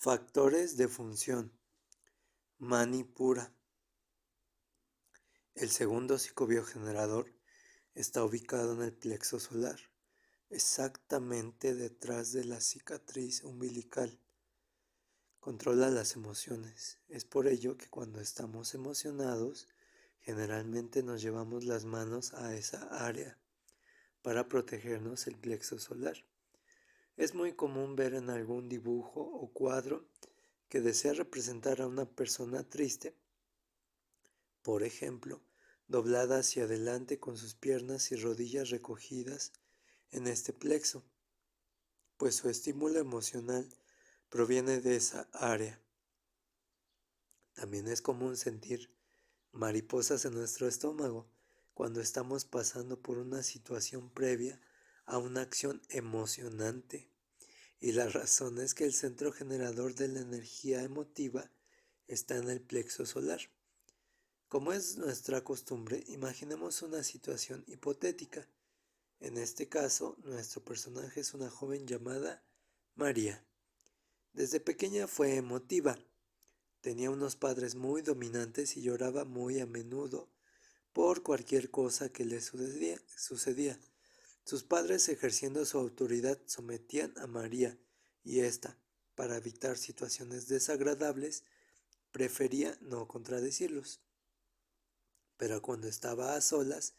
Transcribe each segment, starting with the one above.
Factores de función. Manipura. El segundo psicobiogenerador está ubicado en el plexo solar, exactamente detrás de la cicatriz umbilical. Controla las emociones. Es por ello que cuando estamos emocionados, generalmente nos llevamos las manos a esa área para protegernos el plexo solar. Es muy común ver en algún dibujo o cuadro que desea representar a una persona triste, por ejemplo, doblada hacia adelante con sus piernas y rodillas recogidas en este plexo, pues su estímulo emocional proviene de esa área. También es común sentir mariposas en nuestro estómago cuando estamos pasando por una situación previa a una acción emocionante. Y la razón es que el centro generador de la energía emotiva está en el plexo solar. Como es nuestra costumbre, imaginemos una situación hipotética. En este caso, nuestro personaje es una joven llamada María. Desde pequeña fue emotiva. Tenía unos padres muy dominantes y lloraba muy a menudo por cualquier cosa que le sucedía. Sus padres, ejerciendo su autoridad, sometían a María y ésta, para evitar situaciones desagradables, prefería no contradecirlos. Pero cuando estaba a solas,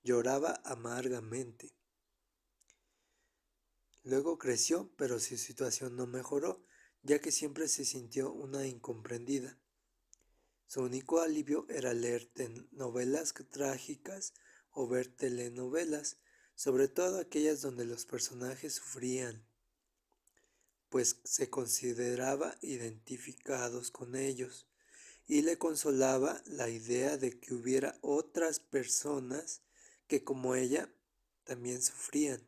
lloraba amargamente. Luego creció, pero su situación no mejoró, ya que siempre se sintió una incomprendida. Su único alivio era leer novelas trágicas o ver telenovelas, sobre todo aquellas donde los personajes sufrían, pues se consideraba identificados con ellos, y le consolaba la idea de que hubiera otras personas que como ella también sufrían.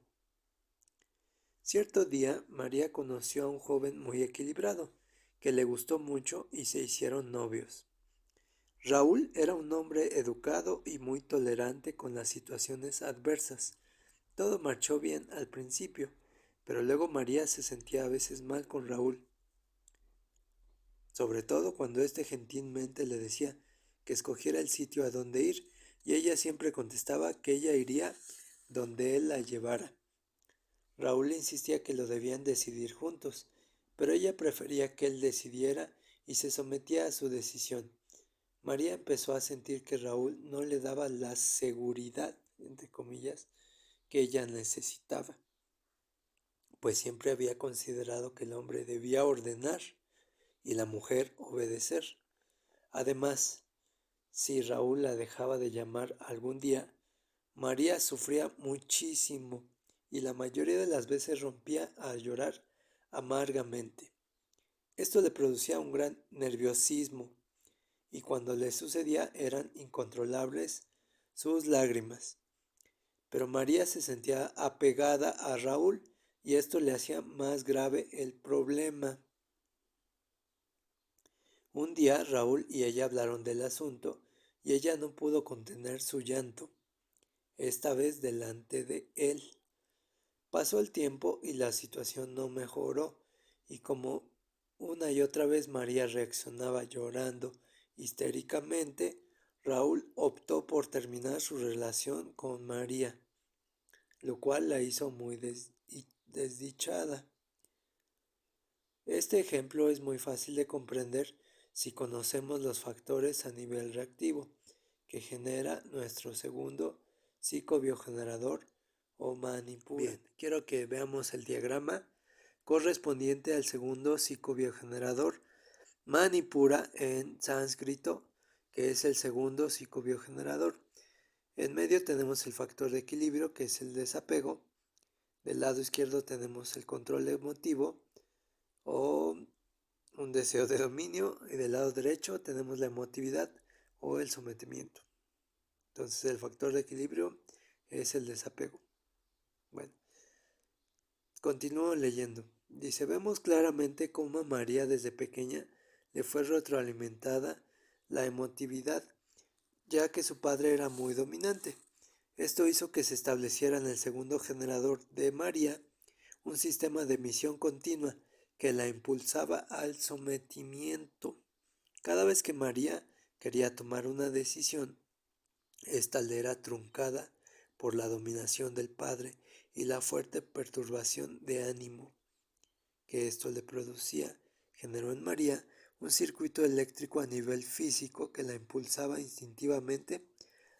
Cierto día, María conoció a un joven muy equilibrado, que le gustó mucho y se hicieron novios. Raúl era un hombre educado y muy tolerante con las situaciones adversas. Todo marchó bien al principio, pero luego María se sentía a veces mal con Raúl, sobre todo cuando éste gentilmente le decía que escogiera el sitio a donde ir, y ella siempre contestaba que ella iría donde él la llevara. Raúl insistía que lo debían decidir juntos, pero ella prefería que él decidiera y se sometía a su decisión. María empezó a sentir que Raúl no le daba la seguridad, entre comillas, que ella necesitaba, pues siempre había considerado que el hombre debía ordenar y la mujer obedecer. Además, si Raúl la dejaba de llamar algún día, María sufría muchísimo y la mayoría de las veces rompía a llorar amargamente. Esto le producía un gran nerviosismo y cuando le sucedía eran incontrolables sus lágrimas. Pero María se sentía apegada a Raúl y esto le hacía más grave el problema. Un día Raúl y ella hablaron del asunto y ella no pudo contener su llanto, esta vez delante de él. Pasó el tiempo y la situación no mejoró, y como una y otra vez María reaccionaba llorando histéricamente, Raúl optó por terminar su relación con María, lo cual la hizo muy desdichada. Este ejemplo es muy fácil de comprender si conocemos los factores a nivel reactivo que genera nuestro segundo psicobiogenerador o manipura. Bien, quiero que veamos el diagrama correspondiente al segundo psicobiogenerador manipura en sánscrito, que es el segundo psicobiogenerador. En medio tenemos el factor de equilibrio, que es el desapego. Del lado izquierdo tenemos el control emotivo o un deseo de dominio, y del lado derecho tenemos la emotividad o el sometimiento. Entonces el factor de equilibrio es el desapego. Bueno, continúo leyendo. Dice, vemos claramente cómo a María desde pequeña le fue retroalimentada la emotividad, ya que su padre era muy dominante. Esto hizo que se estableciera en el segundo generador de María un sistema de emisión continua que la impulsaba al sometimiento. Cada vez que María quería tomar una decisión, esta le era truncada por la dominación del padre y la fuerte perturbación de ánimo que esto le producía. Generó en María un circuito eléctrico a nivel físico que la impulsaba instintivamente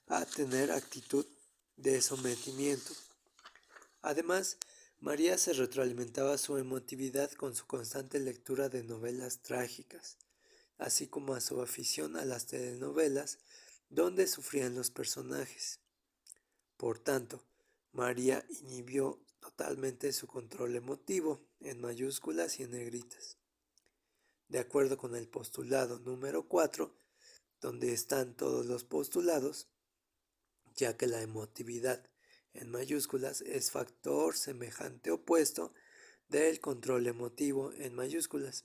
a tener actitud de sometimiento. Además, María se retroalimentaba su emotividad con su constante lectura de novelas trágicas, así como a su afición a las telenovelas donde sufrían los personajes. Por tanto, María inhibió totalmente su control emotivo, en mayúsculas y en negritas. De acuerdo con el postulado número 4, donde están todos los postulados, ya que la emotividad en mayúsculas es factor semejante opuesto del control emotivo en mayúsculas.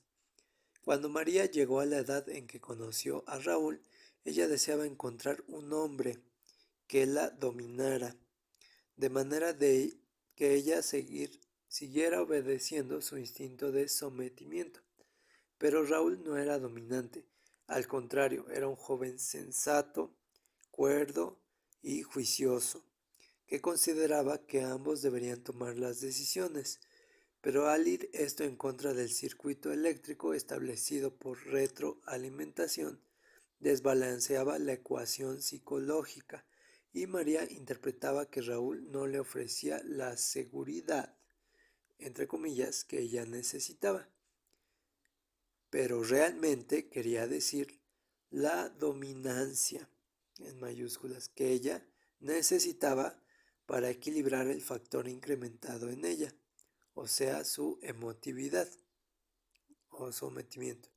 Cuando María llegó a la edad en que conoció a Raúl, ella deseaba encontrar un hombre que la dominara, de manera de que ella siguiera obedeciendo su instinto de sometimiento. Pero Raúl no era dominante, al contrario, era un joven sensato, cuerdo y juicioso, que consideraba que ambos deberían tomar las decisiones, pero al ir esto en contra del circuito eléctrico establecido por retroalimentación, desbalanceaba la ecuación psicológica y María interpretaba que Raúl no le ofrecía la seguridad, entre comillas, que ella necesitaba, pero realmente quería decir la dominancia, en mayúsculas, que ella necesitaba para equilibrar el factor incrementado en ella, o sea, su emotividad o sometimiento.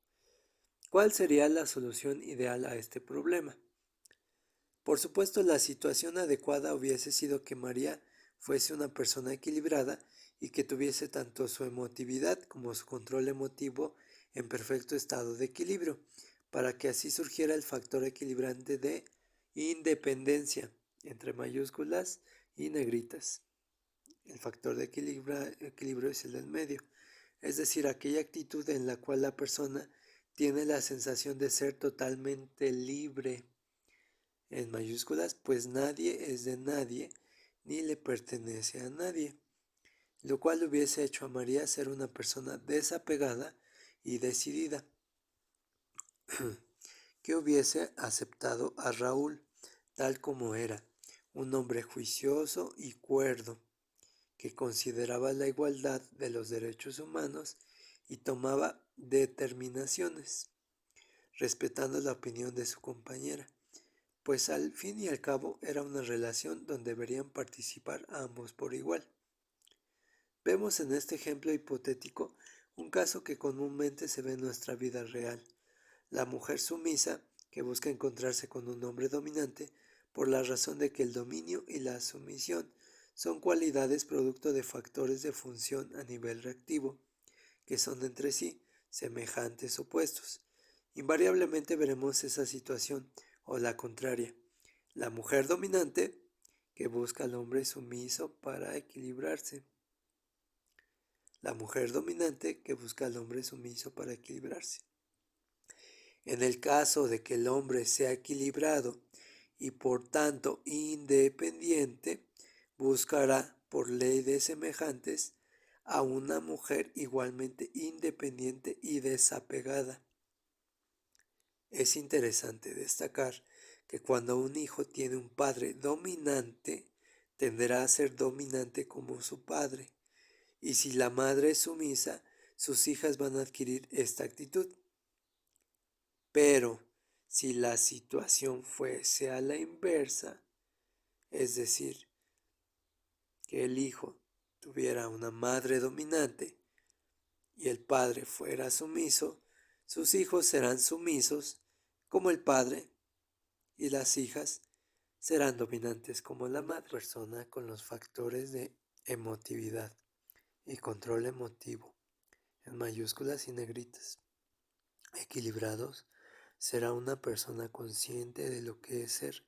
¿Cuál sería la solución ideal a este problema? Por supuesto, la situación adecuada hubiese sido que María fuese una persona equilibrada y que tuviese tanto su emotividad como su control emotivo en perfecto estado de equilibrio, para que así surgiera el factor equilibrante de independencia, entre mayúsculas y negritas. El factor de equilibrio es el del medio, es decir, aquella actitud en la cual la persona tiene la sensación de ser totalmente libre, en mayúsculas, pues nadie es de nadie ni le pertenece a nadie, lo cual hubiese hecho a María ser una persona desapegada y decidida, que hubiese aceptado a Raúl tal como era, un hombre juicioso y cuerdo, que consideraba la igualdad de los derechos humanos y tomaba determinaciones, respetando la opinión de su compañera, pues al fin y al cabo era una relación donde deberían participar ambos por igual. Vemos en este ejemplo hipotético un caso que comúnmente se ve en nuestra vida real: la mujer sumisa que busca encontrarse con un hombre dominante por la razón de que el dominio y la sumisión son cualidades producto de factores de función a nivel reactivo, que son entre sí semejantes opuestos. Invariablemente veremos esa situación, o la contraria: la mujer dominante que busca al hombre sumiso para equilibrarse. La mujer dominante que busca al hombre sumiso para equilibrarse. En el caso de que el hombre sea equilibrado y por tanto independiente, buscará por ley de semejantes a una mujer igualmente independiente y desapegada. Es interesante destacar que cuando un hijo tiene un padre dominante, tenderá a ser dominante como su padre, y si la madre es sumisa, sus hijas van a adquirir esta actitud. Pero si la situación fuese a la inversa, es decir, que el hijo tuviera una madre dominante y el padre fuera sumiso, sus hijos serán sumisos como el padre y las hijas serán dominantes como la madre. Una persona con los factores de emotividad y control emotivo, en mayúsculas y negritas, equilibrados, será una persona consciente de lo que es ser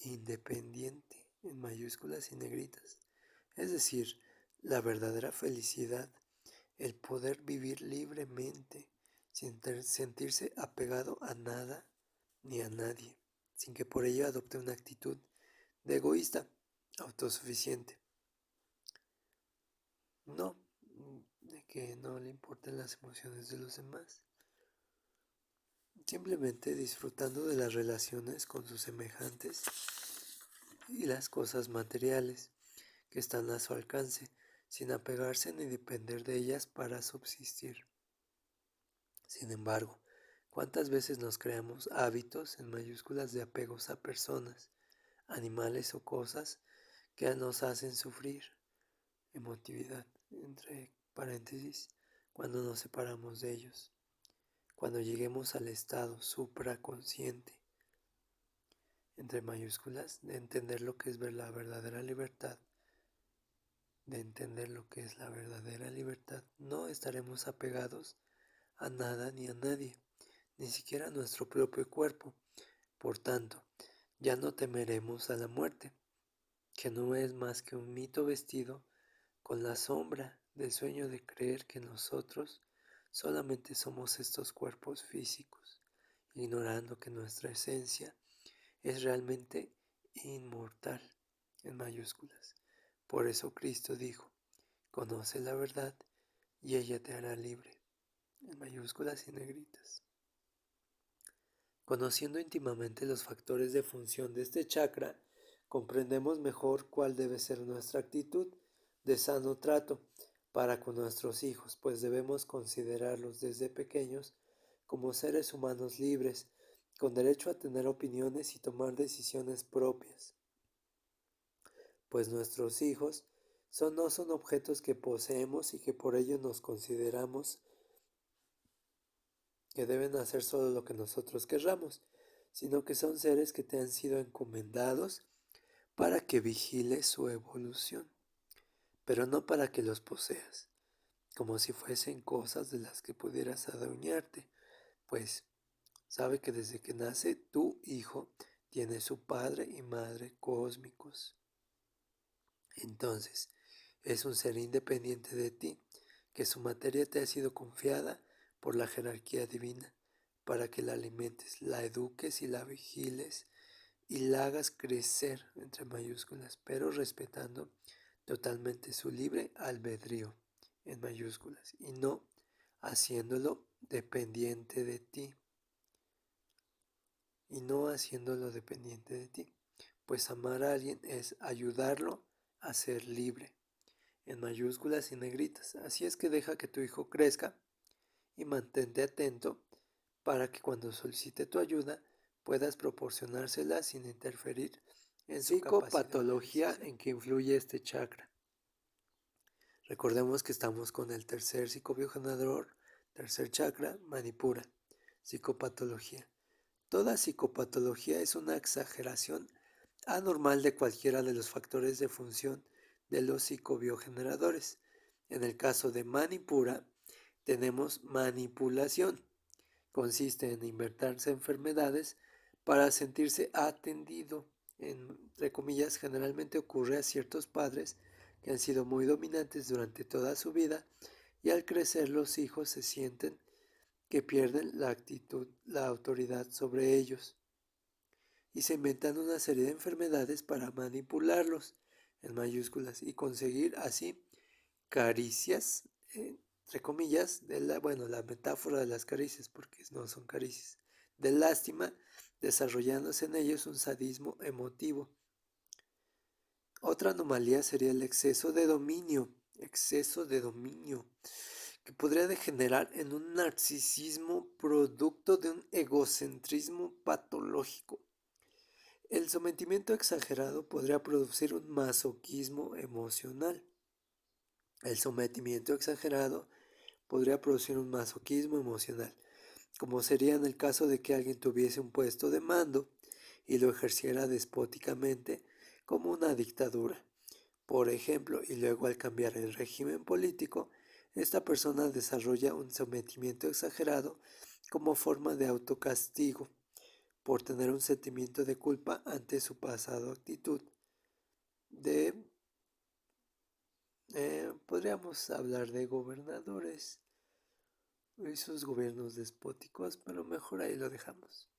independiente, en mayúsculas y negritas. Es decir, la verdadera felicidad el poder vivir libremente, sin sentirse apegado a nada ni a nadie, sin que por ello adopte una actitud de egoísta, autosuficiente. No, de que no le importen las emociones de los demás. Simplemente disfrutando de las relaciones con sus semejantes y las cosas materiales que están a su alcance, sin apegarse ni depender de ellas para subsistir. Sin embargo, ¿cuántas veces nos creamos hábitos en mayúsculas de apegos a personas, animales o cosas que nos hacen sufrir? Emotividad, entre paréntesis, cuando nos separamos de ellos. Cuando lleguemos al estado supraconsciente, entre mayúsculas, de entender lo que es ver la verdadera libertad, no estaremos apegados a nada ni a nadie, ni siquiera a nuestro propio cuerpo. Por tanto, ya no temeremos a la muerte, que no es más que un mito vestido con la sombra del sueño de creer que nosotros solamente somos estos cuerpos físicos, ignorando que nuestra esencia es realmente inmortal, en mayúsculas. Por eso Cristo dijo, conoce la verdad y ella te hará libre, en mayúsculas y negritas. Conociendo íntimamente los factores de función de este chakra, comprendemos mejor cuál debe ser nuestra actitud de sano trato para con nuestros hijos, pues debemos considerarlos desde pequeños como seres humanos libres, con derecho a tener opiniones y tomar decisiones propias. Pues nuestros hijos no son objetos que poseemos y que por ello nos consideramos que deben hacer solo lo que nosotros querramos, sino que son seres que te han sido encomendados para que vigiles su evolución, pero no para que los poseas, como si fuesen cosas de las que pudieras adueñarte, pues sabe que desde que nace tu hijo tiene su padre y madre cósmicos. Entonces, es un ser independiente de ti, que su materia te ha sido confiada por la jerarquía divina, para que la alimentes, la eduques y la vigiles y la hagas crecer, entre mayúsculas, pero respetando totalmente su libre albedrío, en mayúsculas, y no haciéndolo dependiente de ti. Pues amar a alguien es ayudarlo a ser libre, en mayúsculas y negritas. Así es que deja que tu hijo crezca y mantente atento para que cuando solicite tu ayuda puedas proporcionársela sin interferir en su psicopatología en que influye este chakra. Recordemos que estamos con el tercer psicobiogenerador, tercer chakra, Manipura, psicopatología. Toda psicopatología es una exageración anormal de cualquiera de los factores de función de los psicobiogeneradores. En el caso de Manipura, tenemos manipulación. Consiste en inventarse enfermedades para sentirse atendido. Entre comillas, generalmente ocurre a ciertos padres que han sido muy dominantes durante toda su vida y al crecer los hijos se sienten que pierden la autoridad sobre ellos y se inventan una serie de enfermedades para manipularlos, en mayúsculas, y conseguir así caricias, entre comillas, la metáfora de las caricias, porque no son caricias, de lástima, desarrollándose en ellos un sadismo emotivo. Otra anomalía sería el exceso de dominio, que podría degenerar en un narcisismo producto de un egocentrismo patológico. El sometimiento exagerado podría producir un masoquismo emocional. Como sería en el caso de que alguien tuviese un puesto de mando y lo ejerciera despóticamente como una dictadura, por ejemplo, y luego al cambiar el régimen político, esta persona desarrolla un sometimiento exagerado como forma de autocastigo por tener un sentimiento de culpa ante su pasado actitud de Podríamos hablar de gobernadores y sus gobiernos despóticos, pero mejor ahí lo dejamos.